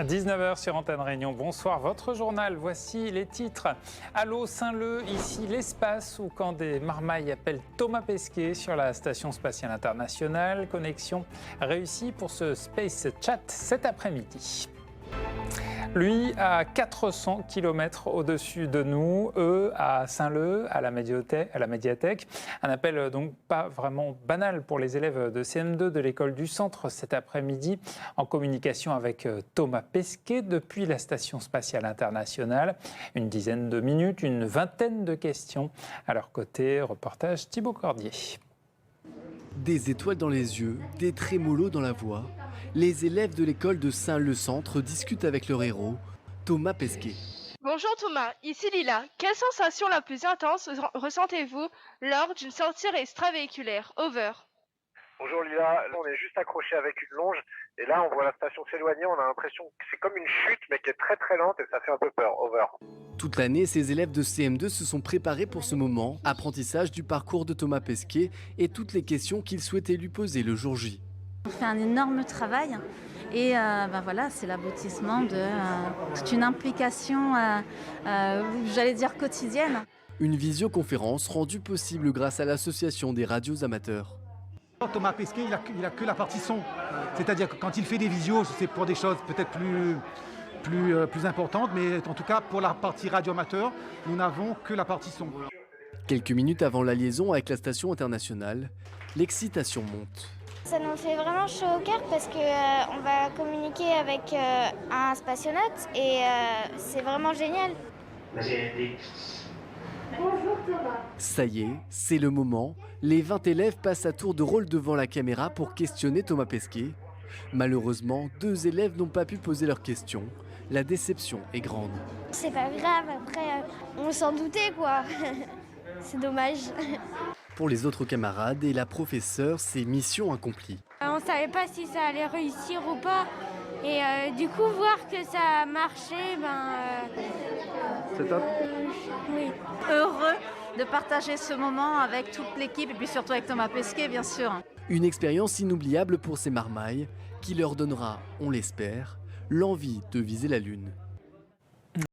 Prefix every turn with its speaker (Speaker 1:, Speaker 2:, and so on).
Speaker 1: 19h sur Antenne Réunion. Bonsoir, votre journal. Voici les titres. À l'eau Saint-Leu, ici l'espace où quand des marmailles appellent Thomas Pesquet sur la Station Spatiale Internationale. Connexion réussie pour ce Space Chat cet après-midi. Lui à 400 km au-dessus de nous, eux à Saint-Leu, à la médiathèque. Un appel donc pas vraiment banal pour les élèves de CM2 de l'école du Centre cet après-midi, en communication avec Thomas Pesquet depuis la Station Spatiale Internationale. Une dizaine de minutes, une vingtaine de questions. À leur côté, reportage Thibaut Cordier.
Speaker 2: Des étoiles dans les yeux, des trémolos dans la voix. Les élèves de l'école de Saint-Leu-Centre discutent avec leur héros, Thomas Pesquet.
Speaker 3: Bonjour Thomas, ici Lila. Quelle sensation la plus intense ressentez-vous lors d'une sortie extravéhiculaire? Over.
Speaker 4: Bonjour Lila, on est juste accroché avec une longe et là on voit la station s'éloigner, on a l'impression que c'est comme une chute mais qui est très très lente et ça fait un peu peur. Over.
Speaker 2: Toute l'année, ces élèves de CM2 se sont préparés pour ce moment, apprentissage du parcours de Thomas Pesquet et toutes les questions qu'ils souhaitaient lui poser le jour J.
Speaker 5: On fait un énorme travail et voilà, c'est l'aboutissement de toute une implication, j'allais dire quotidienne.
Speaker 2: Une visioconférence rendue possible grâce à l'association des radios amateurs.
Speaker 6: Thomas Pesquet, il a que la partie son. C'est-à-dire que quand il fait des visios, c'est pour des choses peut-être plus importantes, mais en tout cas pour la partie radio amateur, nous n'avons que la partie son.
Speaker 2: Quelques minutes avant la liaison avec la station internationale, l'excitation monte.
Speaker 7: Ça nous fait vraiment chaud au cœur parce qu'on va communiquer avec un spationaute et c'est vraiment génial. Bonjour Thomas.
Speaker 2: Ça y est, c'est le moment. Les 20 élèves passent à tour de rôle devant la caméra pour questionner Thomas Pesquet. Malheureusement, 2 élèves n'ont pas pu poser leurs questions. La déception est grande.
Speaker 7: C'est pas grave, après on s'en doutait quoi. C'est dommage.
Speaker 2: Pour les autres camarades et la professeure, c'est mission accomplie.
Speaker 8: On ne savait pas si ça allait réussir ou pas. Et du coup, voir que ça a marché,
Speaker 2: C'est top.
Speaker 8: oui.
Speaker 5: Heureux de partager ce moment avec toute l'équipe et puis surtout avec Thomas Pesquet, bien sûr.
Speaker 2: Une expérience inoubliable pour ces marmailles qui leur donnera, on l'espère, l'envie de viser la Lune.